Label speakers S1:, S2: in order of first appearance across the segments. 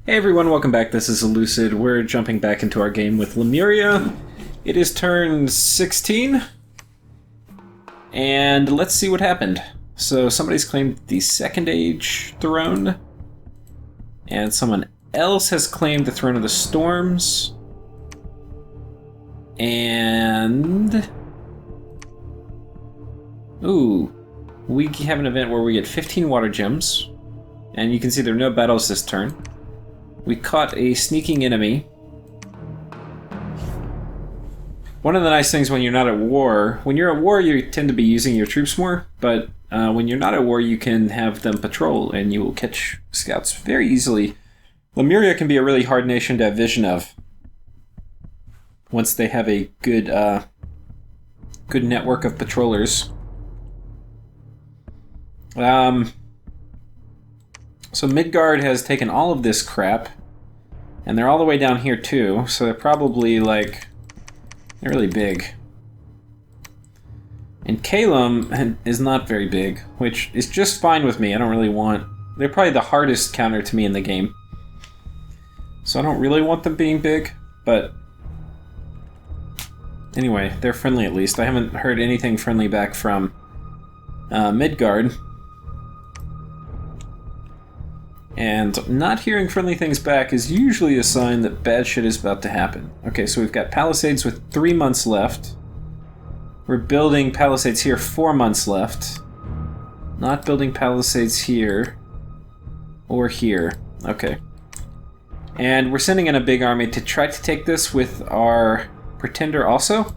S1: Hey everyone, welcome back. This is Elucid. We're jumping back into our game with Lemuria. It is turn 16, and let's see what happened. So somebody's claimed the Second Age throne, and someone else has claimed the Throne of the Storms, and... ooh, we have an event where we get 15 water gems, and you can see there are no battles this turn. We caught a sneaking enemy. One of the nice things when you're not at war, when you're at war you tend to be using your troops more, but when you're not at war you can have them patrol and you will catch scouts very easily. Lemuria can be a really hard nation to have vision of once they have a good good network of patrollers. So Midgard has taken all of this crap, and they're all the way down here too, so they're probably like, they're really big. And Calum is not very big, which is just fine with me. I don't really want, they're probably the hardest counter to me in the game. So I don't really want them being big, but anyway, they're friendly at least. I haven't heard anything friendly back from Midgard. And not hearing friendly things back is usually a sign that bad shit is about to happen. Okay, so we've got Palisades with 3 months left. We're building Palisades here, 4 months left. Not building Palisades here. Or here. Okay. And we're sending in a big army to try to take this with our Pretender also.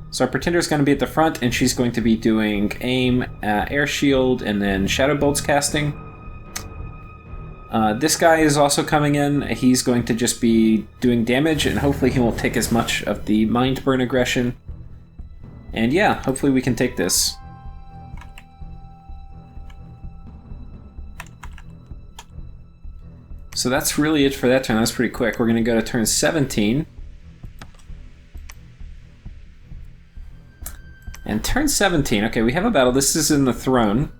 S1: So our Pretender is going to be at the front, and she's going to be doing aim, air shield, and then shadow bolts casting. This guy is also coming in. He's going to just be doing damage, and hopefully he won't take as much of the mind burn aggression. And yeah, hopefully we can take this. So that's really it for that turn. That's pretty quick. We're going to go to turn 17. And turn 17, okay, we have a battle. This is in the throne.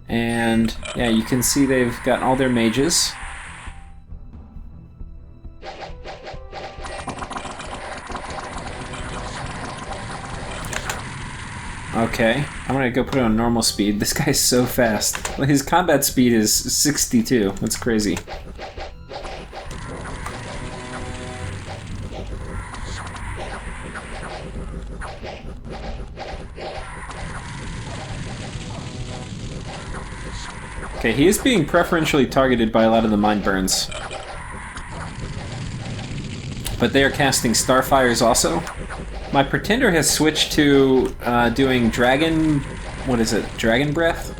S1: And yeah, you can see they've got all their mages. Okay, I'm gonna go put it on normal speed. This guy's so fast. His combat speed is 62. That's crazy. Okay, he is being preferentially targeted by a lot of the mind burns. But they are casting Starfires also. My Pretender has switched to doing Dragon... what is it? Dragon Breath?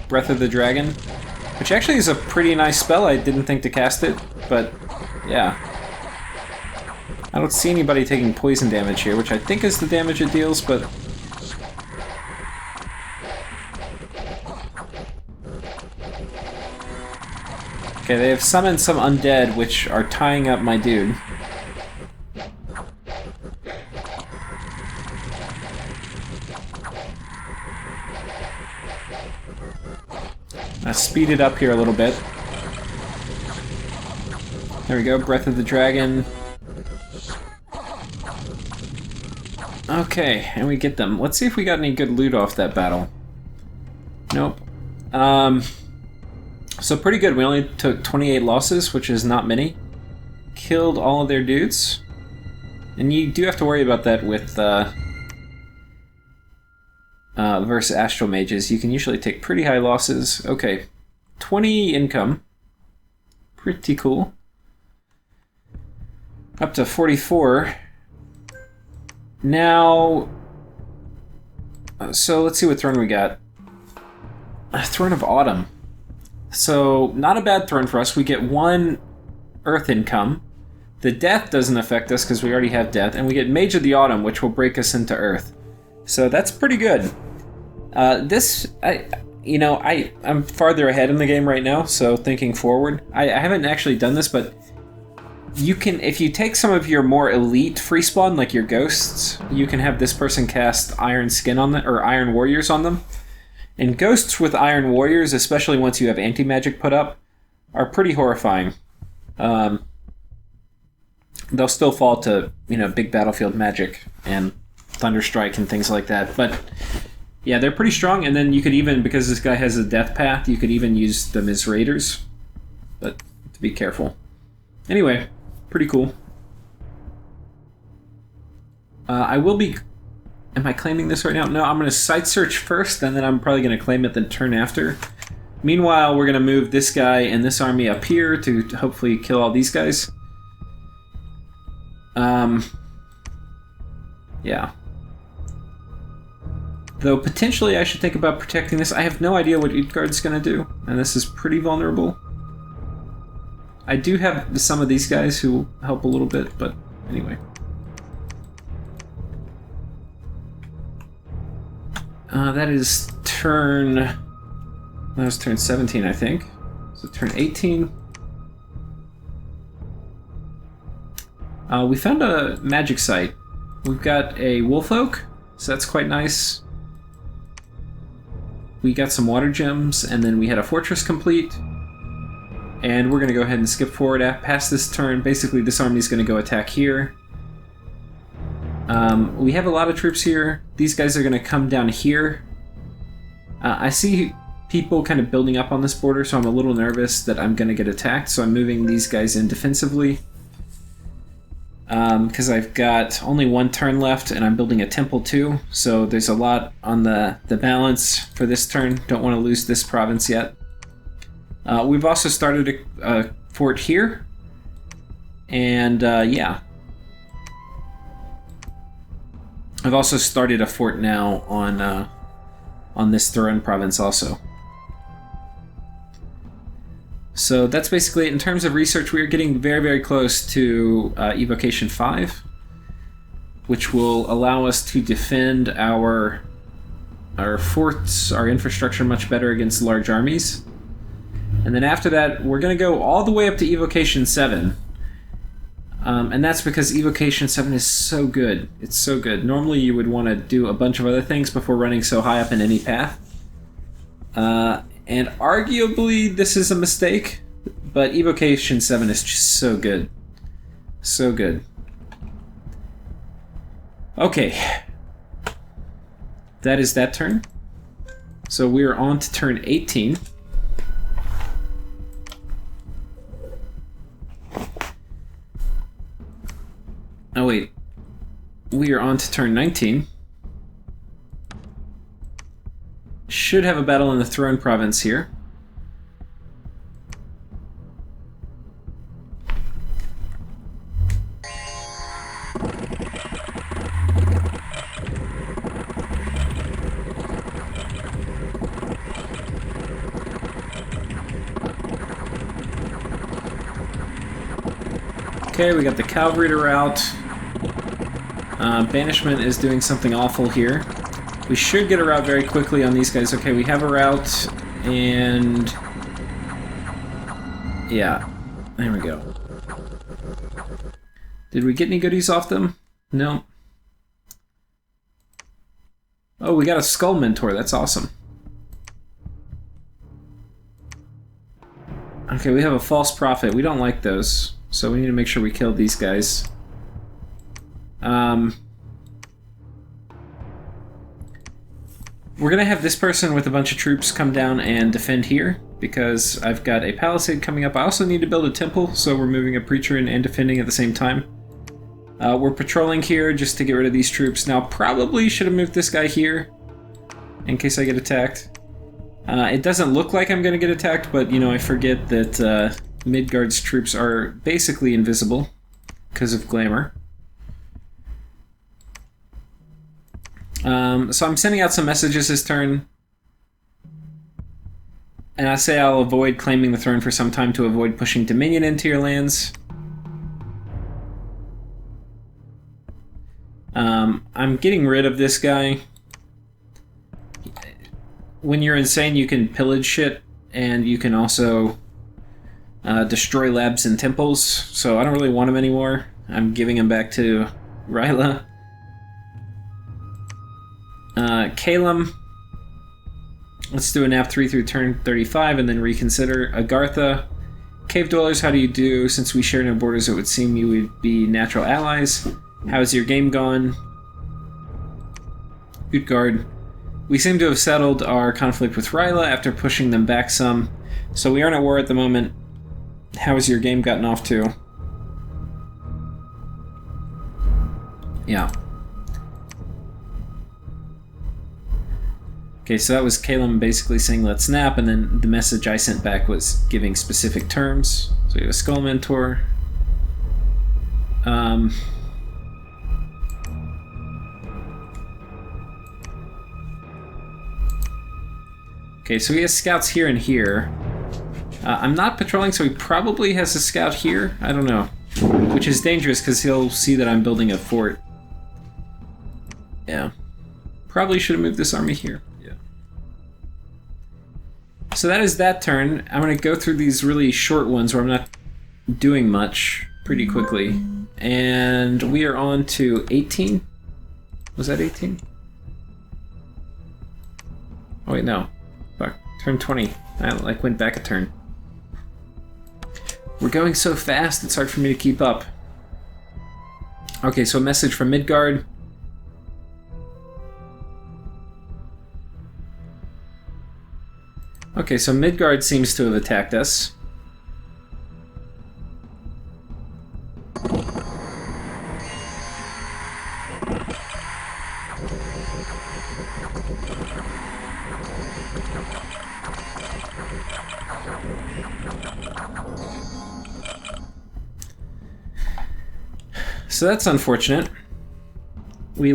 S1: Breath of the Dragon? Which actually is a pretty nice spell. I didn't think to cast it, but yeah. I don't see anybody taking poison damage here, which I think is the damage it deals, but... okay, they have summoned some undead, which are tying up my dude. Let's speed it up here a little bit. There we go, Breath of the Dragon. Okay, and we get them. Let's see if we got any good loot off that battle. Nope. So pretty good. We only took 28 losses, which is not many. Killed all of their dudes. And you do have to worry about that with versus Astral Mages. You can usually take pretty high losses. Okay, 20 income. Pretty cool. Up to 44. Now, so let's see what throne we got. Throne of Autumn. So, not a bad throne for us. We get 1 Earth income. The Death doesn't affect us because we already have Death. And we get Mage of the Autumn, which will break us into Earth. So that's pretty good. I'm farther ahead in the game right now, so thinking forward. I haven't actually done this, but you can, if you take some of your more elite free spawn, like your ghosts, you can have this person cast Iron Skin on them, or Iron Warriors on them. And ghosts with Iron Warriors, especially once you have anti-magic put up, are pretty horrifying. They'll still fall to, big battlefield magic and Thunderstrike and things like that. But, yeah, they're pretty strong. And then you could even, because this guy has a death path, you could even use them as raiders. But to be careful. Anyway, pretty cool. I will be... Am I claiming this right now? No, I'm going to site search first, and then I'm probably going to claim it the turn after. Meanwhile, we're going to move this guy and this army up here to hopefully kill all these guys. Yeah. Though potentially I should think about protecting this. I have no idea what Midgard's going to do, and this is pretty vulnerable. I do have some of these guys who will help a little bit, but anyway. That is turn... That was turn 17, I think. So turn 18. We found a magic site. We've got a wolf oak, so that's quite nice. We got some water gems, and then we had a fortress complete. And we're going to go ahead and skip forward past this turn. Basically, this army's going to go attack here. We have a lot of troops here. These guys are going to come down here. I see people kind of building up on this border, so I'm a little nervous that I'm going to get attacked, so I'm moving these guys in defensively. Because I've got only one turn left, and I'm building a temple too, so there's a lot on the balance for this turn. Don't want to lose this province yet. We've also started a fort here, and yeah. I've also started a fort now on this Thurin province also. So that's basically it. In terms of research, we are getting very, very close to Evocation 5, which will allow us to defend our forts, our infrastructure much better against large armies. And then after that, we're going to go all the way up to Evocation 7. And that's because Evocation 7 is so good. It's so good. Normally you would want to do a bunch of other things before running so high up in any path. And arguably this is a mistake, but Evocation 7 is just so good. So good. Okay. That is that turn. So we are on to turn 18. Oh wait, we are on to turn 19. Should have a battle in the Throne province here. Okay, we got the cavalry to rout. Banishment is doing something awful here. We should get a rout very quickly on these guys. Okay, we have a rout, and... yeah, there we go. Did we get any goodies off them? No. Oh, we got a Skull Mentor. That's awesome. Okay, we have a False Prophet. We don't like those, so we need to make sure we kill these guys. We're going to have this person with a bunch of troops come down and defend here, because I've got a palisade coming up. I also need to build a temple, so we're moving a preacher in and defending at the same time. We're patrolling here just to get rid of these troops. Now, probably should have moved this guy here, in case I get attacked. It doesn't look like I'm going to get attacked, but, I forget that Midgard's troops are basically invisible because of glamour. So I'm sending out some messages this turn, and I say I'll avoid claiming the throne for some time to avoid pushing Dominion into your lands. I'm getting rid of this guy. When you're insane, you can pillage shit, and you can also destroy labs and temples, so I don't really want him anymore. I'm giving him back to Ryla. Calum, Let's do a nap 3 through turn 35 and then reconsider. Agartha. Cave Dwellers, how do you do? Since we share no borders, it would seem you would be natural allies. How's your game gone? Midgard. We seem to have settled our conflict with Ryla after pushing them back some. So we aren't at war at the moment. How has your game gotten off to? Yeah. Okay, so that was Caleb basically saying let's snap, and then the message I sent back was giving specific terms. So we have a Skull Mentor. Okay, so he has scouts here and here. I'm not patrolling, so he probably has a scout here. I don't know. Which is dangerous, because he'll see that I'm building a fort. Yeah. Probably should have moved this army here. Yeah. So that is that turn. I'm going to go through these really short ones where I'm not doing much pretty quickly. And we are on to 18. Was that 18? Oh wait, no. Fuck. Turn 20. I went back a turn. We're going so fast, it's hard for me to keep up. Okay, so a message from Midgard. Okay, so Midgard seems to have attacked us. So that's unfortunate. We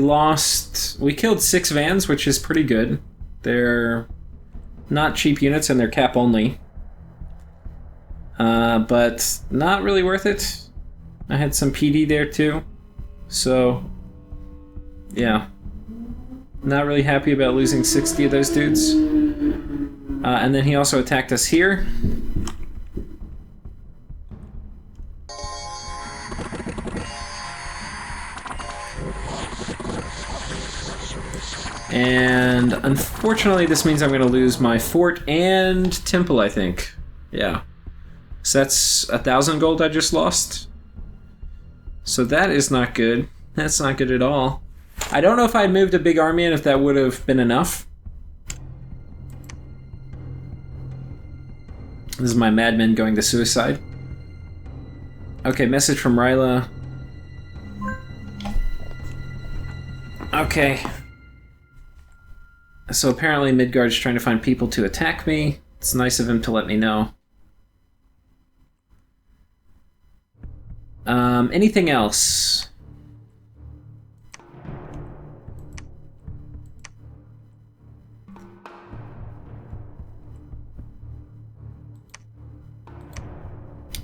S1: killed 6 vans, which is pretty good. They're not cheap units and they're cap only. But not really worth it. I had some PD there too. So, yeah. Not really happy about losing 60 of those dudes. And then he also attacked us here. And unfortunately, this means I'm going to lose my fort and temple, I think. Yeah. So that's 1,000 gold I just lost. So that is not good. That's not good at all. I don't know if I had moved a big army and if that would have been enough. This is my madmen going to suicide. Okay, message from Ryla. Okay. So apparently Midgard's trying to find people to attack me. It's nice of him to let me know. Anything else?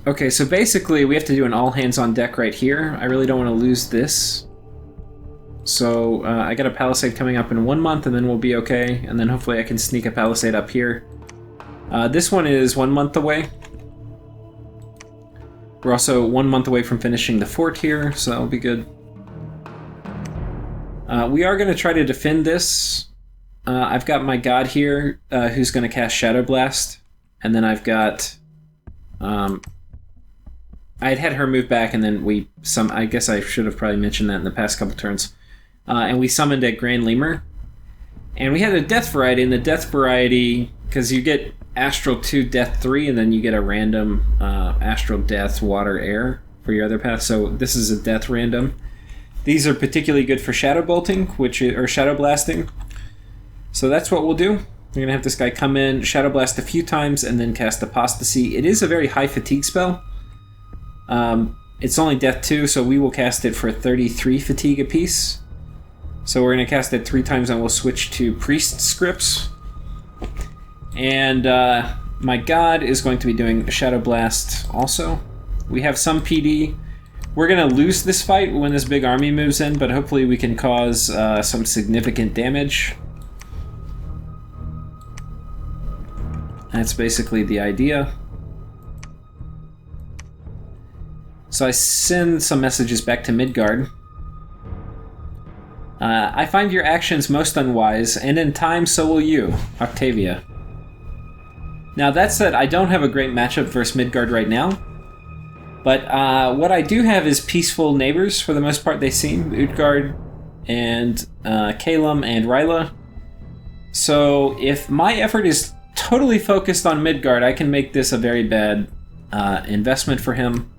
S1: Okay, so basically we have to do an all hands on deck right here. I really don't want to lose this. So I got a palisade coming up in 1 month and then we'll be okay. And then hopefully I can sneak a palisade up here. This one is 1 month away. We're also 1 month away from finishing the fort here, so that'll be good. We are going to try to defend this. I've got my god here who's going to cast Shadow Blast. And then I've got... I had her move back and then I guess I should have probably mentioned that in the past couple turns. And we summoned a Grand Lemur. And we had a Death Variety, and the Death Variety, because you get Astral 2, Death 3, and then you get a random Astral Death, Water, Air for your other path. So this is a Death random. These are particularly good for Shadow Bolting, or Shadow Blasting. So that's what we'll do. We're going to have this guy come in, Shadow Blast a few times, and then cast Apostasy. It is a very high fatigue spell. It's only Death 2, so we will cast it for 33 fatigue apiece. So we're going to cast it 3 times and we'll switch to Priest scripts. And my god is going to be doing a Shadow Blast also. We have some PD. We're going to lose this fight when this big army moves in, but hopefully we can cause some significant damage. That's basically the idea. So I send some messages back to Midgard. I find your actions most unwise, and in time so will you, Octavia. Now that said, I don't have a great matchup versus Midgard right now, but what I do have is peaceful neighbors for the most part, they seem. Utgard and Kalem and Ryla. So if my effort is totally focused on Midgard, I can make this a very bad investment for him.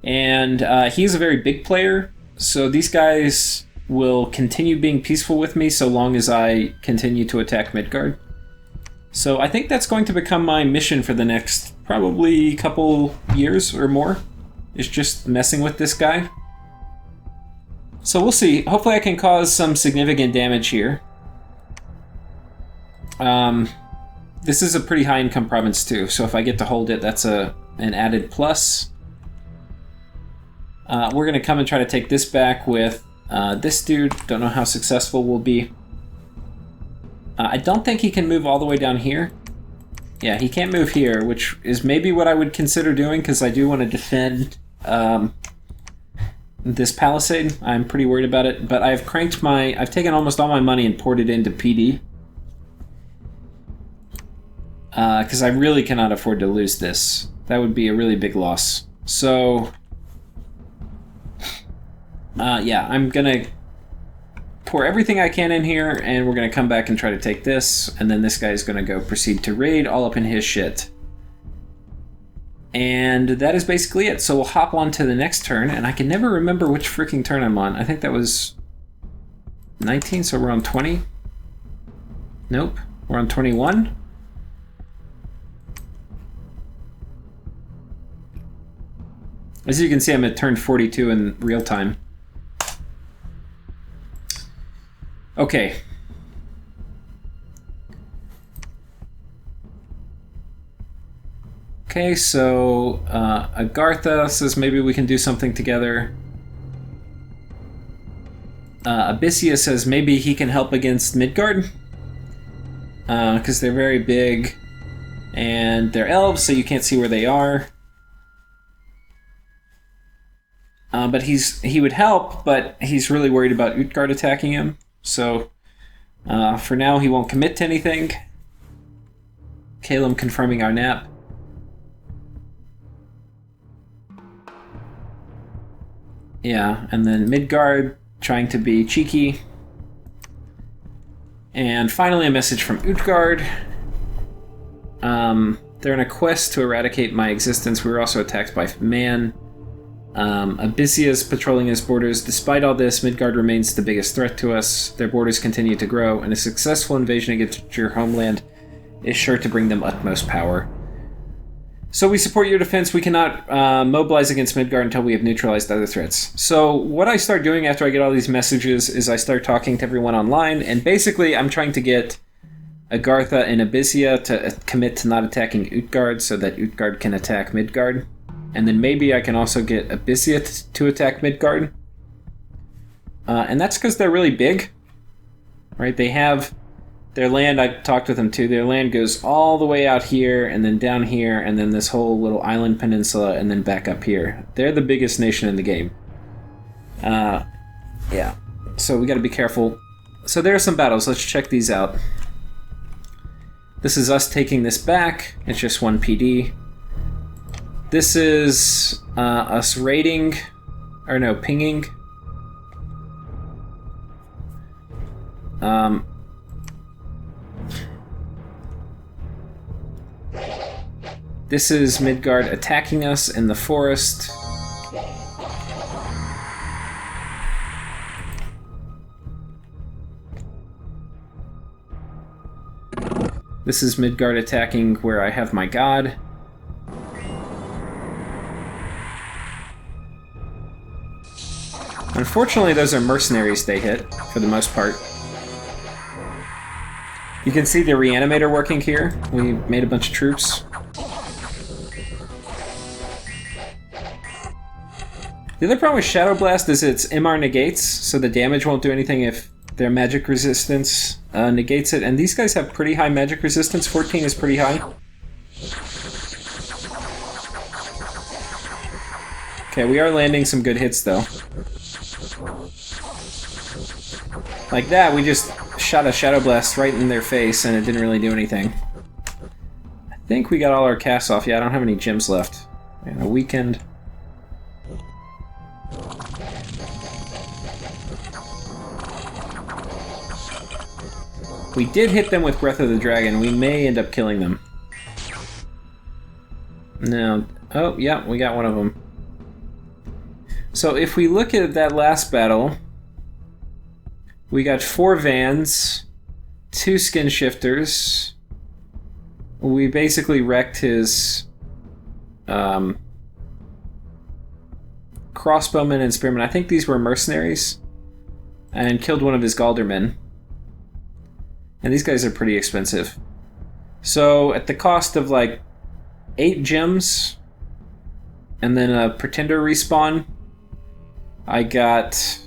S1: And he's a very big player, so these guys will continue being peaceful with me so long as I continue to attack Midgard. So I think that's going to become my mission for the next probably couple years or more, is just messing with this guy. So we'll see. Hopefully I can cause some significant damage here. This is a pretty high income province too, so if I get to hold it, that's an added plus. We're going to come and try to take this back with this dude. Don't know how successful we'll be. I don't think he can move all the way down here. Yeah, he can't move here, which is maybe what I would consider doing, because I do want to defend this palisade. I'm pretty worried about it, but I've taken almost all my money and poured it into PD. Because I really cannot afford to lose this. That would be a really big loss. So, yeah, I'm gonna pour everything I can in here, and we're gonna come back and try to take this, and then this guy is gonna go proceed to raid all up in his shit. And that is basically it. So we'll hop on to the next turn, and I can never remember which freaking turn I'm on. I think that was 19, so we're on 20. Nope, we're on 21. As you can see, I'm at turn 42 in real time. Okay. Okay, so Agartha says maybe we can do something together. Abyssia says maybe he can help against Midgard. Because they're very big. And they're elves, so you can't see where they are. But he would help, but he's really worried about Utgard attacking him. So, for now, he won't commit to anything. Kalem confirming our nap. Yeah, and then Midgard trying to be cheeky. And finally a message from Utgard. They're on a quest to eradicate my existence. We were also attacked by man. Abyssia is patrolling his borders. Despite all this, Midgard remains the biggest threat to us. Their borders continue to grow, and a successful invasion against your homeland is sure to bring them utmost power. So we support your defense. We cannot mobilize against Midgard until we have neutralized other threats. So what I start doing after I get all these messages is I start talking to everyone online, and basically I'm trying to get Agartha and Abyssia to commit to not attacking Utgard so that Utgard can attack Midgard. And then maybe I can also get Abyssia to attack Midgard. And that's because they're really big. Right? They have their land, I talked with them too, their land goes all the way out here, and then down here, and then this whole little island peninsula, and then back up here. They're the biggest nation in the game. Yeah. So we gotta be careful. So there are some battles, let's check these out. This is us taking this back, it's just 1 PD. This is us raiding, or no, pinging. This is Midgard attacking us in the forest. This is Midgard attacking where I have my god. Unfortunately, those are mercenaries they hit, for the most part. You can see the reanimator working here. We made a bunch of troops. The other problem with Shadow Blast is its MR negates, so the damage won't do anything if their magic resistance negates it. And these guys have pretty high magic resistance. 14 is pretty high. Okay, we are landing some good hits, though. Like that, we just shot a Shadow Blast right in their face, and it didn't really do anything. I think we got all our casts off. Yeah, I don't have any gems left. And a weekend. We did hit them with Breath of the Dragon. We may end up killing them. No. Oh, yeah, we got one of them. So if we look at that last battle, we got 4 vans, 2 skin shifters. We basically wrecked his crossbowmen and spearmen. I think these were mercenaries. And killed one of his Galdermen. And these guys are pretty expensive. So at the cost of like 8 gems and then a pretender respawn, I got...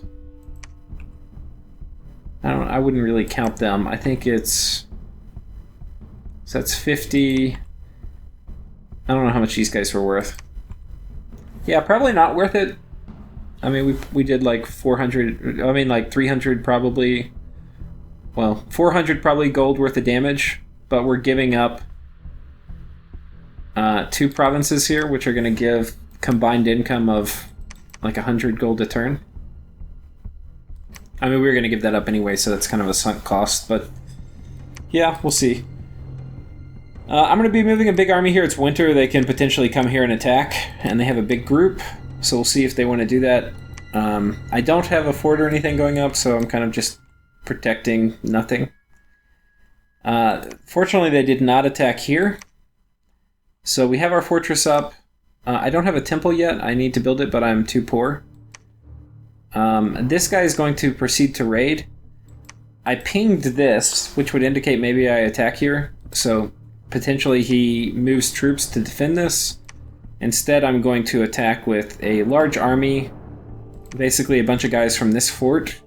S1: I wouldn't really count them. I think it's... So that's 50... I don't know how much these guys were worth. Yeah, probably not worth it. I mean, we did like 400... I mean, like 300 probably... Well, 400 probably gold worth of damage, but we're giving up 2 provinces here, which are going to give combined income of like 100 gold a turn. I mean, we were going to give that up anyway, so that's kind of a sunk cost, but yeah, we'll see. I'm going to be moving a big army here. It's winter. They can potentially come here and attack, and they have a big group, so we'll see if they want to do that. I don't have a fort or anything going up, so I'm kind of just protecting nothing. Fortunately, they did not attack here. So we have our fortress up. I don't have a temple yet. I need to build it, but I'm too poor. This guy is going to proceed to raid. I pinged this, which would indicate maybe I attack here. So potentially he moves troops to defend this. Instead, I'm going to attack with a large army. Basically a bunch of guys from this fort.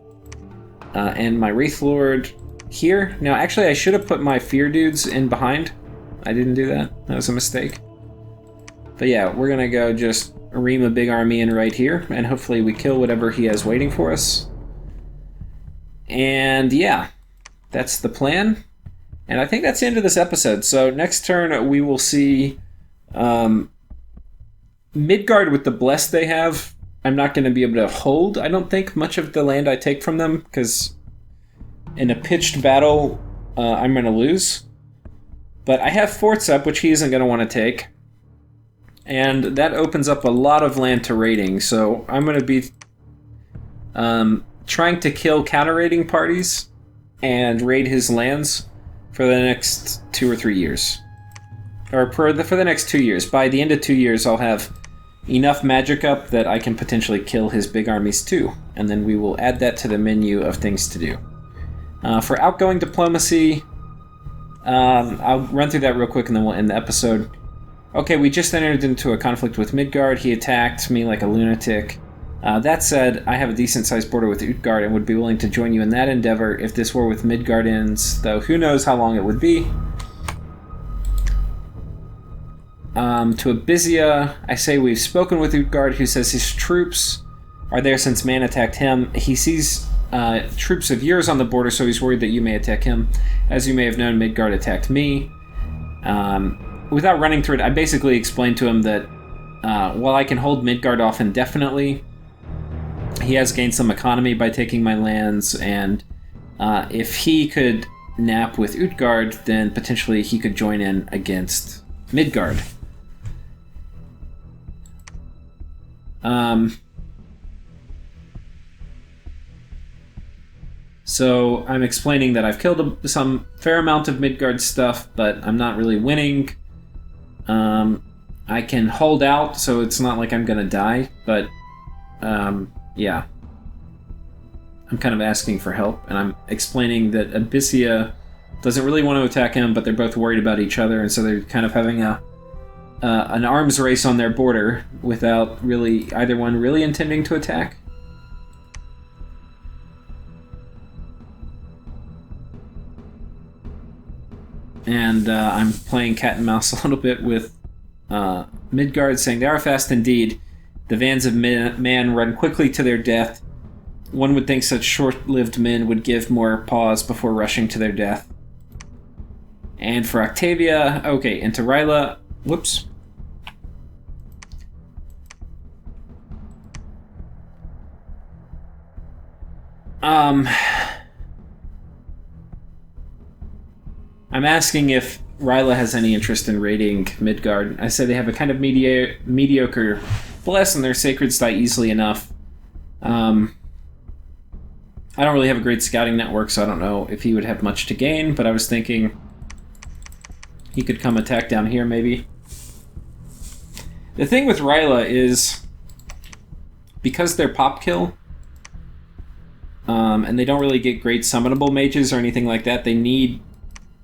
S1: And my Wraith Lord here. Now, actually, I should have put my Fear dudes in behind. I didn't do that. That was a mistake. But yeah, we're going to go just ream a big army in right here, and hopefully we kill whatever he has waiting for us. And yeah, that's the plan. And I think that's the end of this episode. So next turn, we will see Midgard with the Bless they have. I'm not going to be able to hold, I don't think, much of the land I take from them, because in a pitched battle, I'm going to lose. But I have forts up, which he isn't going to want to take. And that opens up a lot of land to raiding, so I'm going to be trying to kill counter-raiding parties and raid his lands for the next 2 or 3 years. Or for the next 2 years. By the end of 2 years, I'll have enough magic up that I can potentially kill his big armies too, and then we will add that to the menu of things to do. For outgoing diplomacy, I'll run through that real quick and then we'll end the episode. Okay, we just entered into a conflict with Midgard. He attacked me like a lunatic. That said, I have a decent-sized border with Utgard and would be willing to join you in that endeavor if this war with Midgard ends, though who knows how long it would be. To Abysia, I say we've spoken with Midgard, who says his troops are there since man attacked him. He sees troops of yours on the border, so he's worried that you may attack him. As you may have known, Midgard attacked me. Without running through it, I basically explained to him that while I can hold Midgard off indefinitely, he has gained some economy by taking my lands, and if he could nap with Utgard, then potentially he could join in against Midgard. So I'm explaining that I've killed some fair amount of Midgard stuff, but I'm not really winning. I can hold out, so it's not like I'm gonna die, but yeah. I'm kind of asking for help, and I'm explaining that Abysia doesn't really want to attack him, but they're both worried about each other, and so they're kind of having an arms race on their border without really either one really intending to attack. And I'm playing cat and mouse a little bit with Midgard, saying they are fast indeed. The vans of man run quickly to their death. One would think such short-lived men would give more pause before rushing to their death. And for Octavia, okay, and to Ryla, whoops. I'm asking if Ryla has any interest in raiding Midgard. I said they have a kind of mediocre bless, and their sacreds die easily enough. I don't really have a great scouting network, so I don't know if he would have much to gain, but I was thinking he could come attack down here, maybe. The thing with Ryla is, because they're pop kill, and they don't really get great summonable mages or anything like that, they need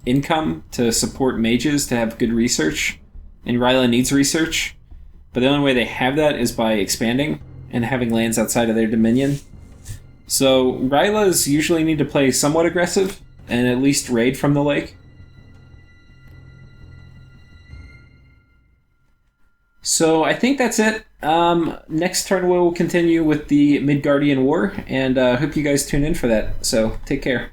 S1: income to support mages to have good research, and Ryla needs research, but the only way they have that is by expanding and having lands outside of their dominion. So Rylas usually need to play somewhat aggressive and at least raid from the lake. So I think that's it. Next turn we'll continue with the Midgardian War, and hope you guys tune in for that. So take care.